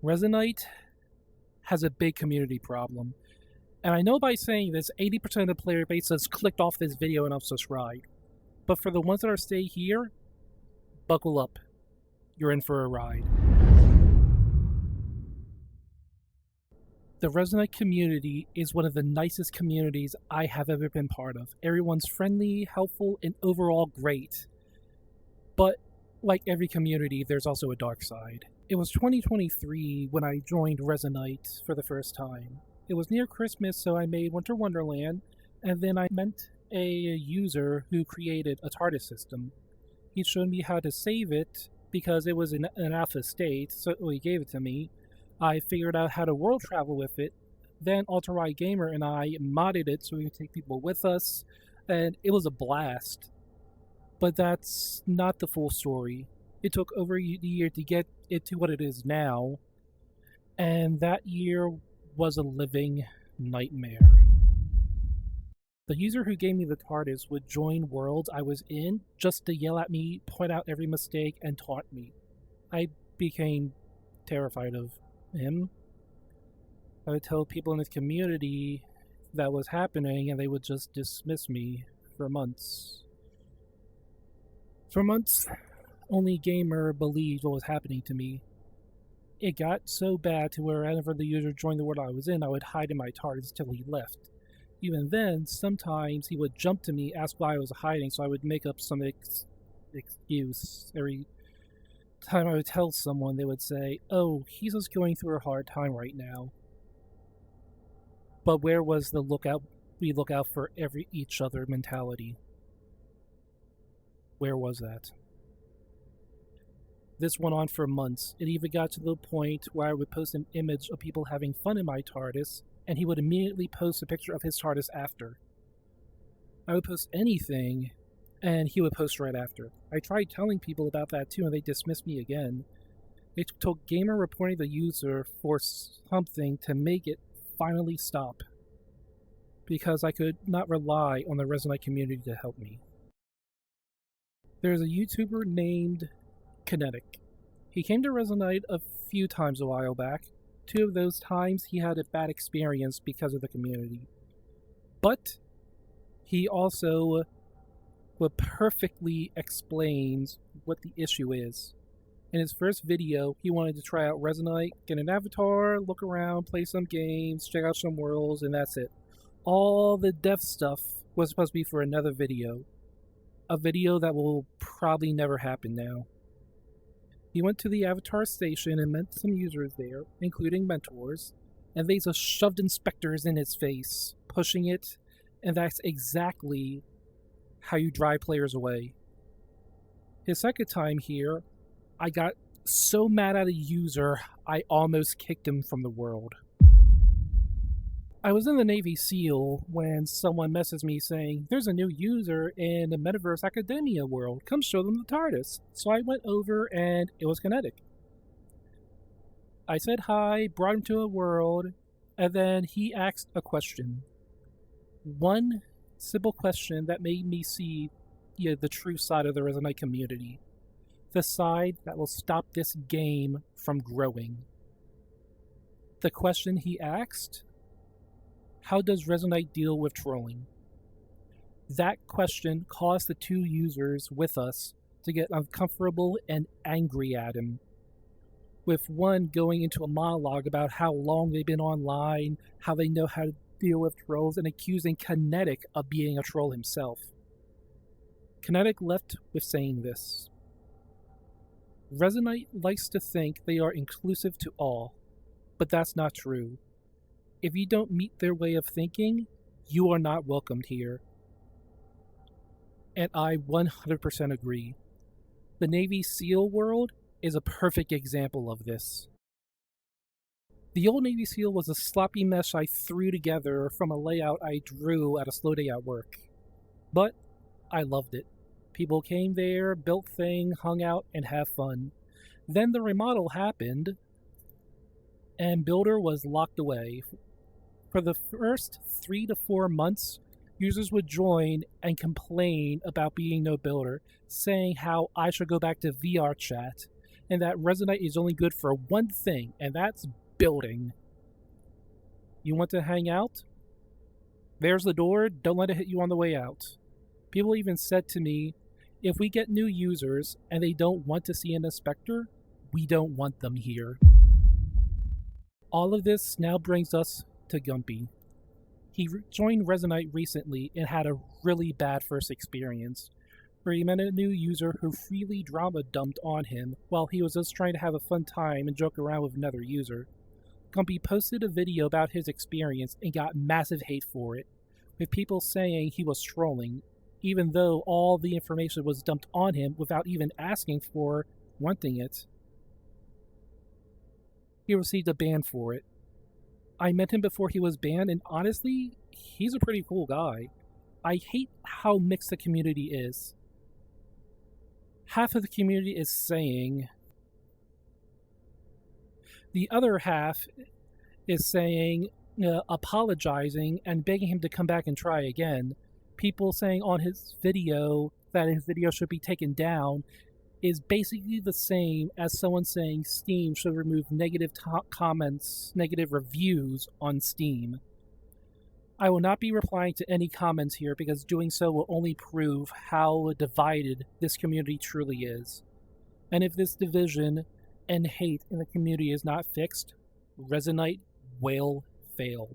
Resonite has a big community problem. And I know by saying this, 80% of the player base has clicked off this video and unsubscribed. But for the ones that are stay here, buckle up. You're in for a ride. The Resonite community is one of the nicest communities I have ever been part of. Everyone's friendly, helpful, and overall great. But like every community, there's also a dark side. It was 2023 when I joined Resonite for the first time. It was near Christmas, so I made Winter Wonderland, and then I met a user who created a TARDIS system. He showed me how to save it because it was in an alpha state, so he gave it to me. I figured out how to world travel with it. Then Ultra Gamer and I modded it so we could take people with us, and it was a blast. But that's not the full story. It took over a year to get it to what it is now, and that year was a living nightmare. The user who gave me the TARDIS would join worlds I was in just to yell at me, point out every mistake, and taunt me. I became terrified of him. I would tell people in his community that was happening, and they would just dismiss me for months. For months, only Gamer believed what was happening to me. It got so bad to where whenever the user joined the world I was in, I would hide in my TARDIS till he left. Even then, sometimes he would jump to me, ask why I was hiding, so I would make up some excuse. Every time I would tell someone, they would say, "Oh, he's just going through a hard time right now." But where was the we look out for each other mentality? Where was that? This went on for months. It even got to the point where I would post an image of people having fun in my TARDIS, and he would immediately post a picture of his TARDIS after. I would post anything, and he would post right after. I tried telling people about that too, and they dismissed me again. It took Gamer reporting the user for something to make it finally stop, because I could not rely on the Resonite community to help me. There's a YouTuber named Kinetic. He came to Resonite a few times a while back. 2 of those times he had a bad experience because of the community. But he also perfectly explains what the issue is. In his first video, he wanted to try out Resonite, get an avatar, look around, play some games, check out some worlds, and that's it. All the dev stuff was supposed to be for another video. A video that will probably never happen now. He went to the Avatar station and met some users there, including mentors, and they just shoved inspectors in his face, pushing it, and that's exactly how you drive players away. His second time here, I got so mad at a user, I almost kicked him from the world. I was in the Navy SEAL when someone messaged me saying, "There's a new user in the Metaverse Academia world. Come show them the TARDIS." So I went over and it was Kinetic. I said hi, brought him to a world, and then he asked a question. One simple question that made me see the true side of the Resonite community. The side that will stop this game from growing. The question he asked: how does Resonite deal with trolling? That question caused the 2 users with us to get uncomfortable and angry at him, with one going into a monologue about how long they've been online, how they know how to deal with trolls, and accusing Kinetic of being a troll himself. Kinetic left with saying this: Resonite likes to think they are inclusive to all, but that's not true. If you don't meet their way of thinking, you are not welcomed here. And I 100% agree. The Navy SEAL world is a perfect example of this. The old Navy SEAL was a sloppy mess I threw together from a layout I drew at a slow day at work. But I loved it. People came there, built things, hung out, and had fun. Then the remodel happened, and Builder was locked away. For the first 3 to 4 months, users would join and complain about being no Builder, saying how I should go back to vrchat, and that Resonite is only good for one thing, and that's building. You want to hang out? There's the door, don't let it hit you on the way out. People even said to me, if we get new users and they don't want to see an inspector, we don't want them here. All of this now brings us to Gumpy. He joined Resonite recently and had a really bad first experience, where he met a new user who freely drama dumped on him while he was just trying to have a fun time and joke around with another user. Gumpy posted a video about his experience and got massive hate for it, with people saying he was trolling, even though all the information was dumped on him without even asking for wanting it. He received a ban for it. I met him before he was banned, and honestly, he's a pretty cool guy. I hate how mixed the community is. Half of the community is saying, the other half is saying, apologizing and begging him to come back and try again. People saying on his video that his video should be taken down is basically the same as someone saying Steam should remove negative comments, negative reviews on Steam. I will not be replying to any comments here because doing so will only prove how divided this community truly is. And if this division and hate in the community is not fixed, Resonite will fail.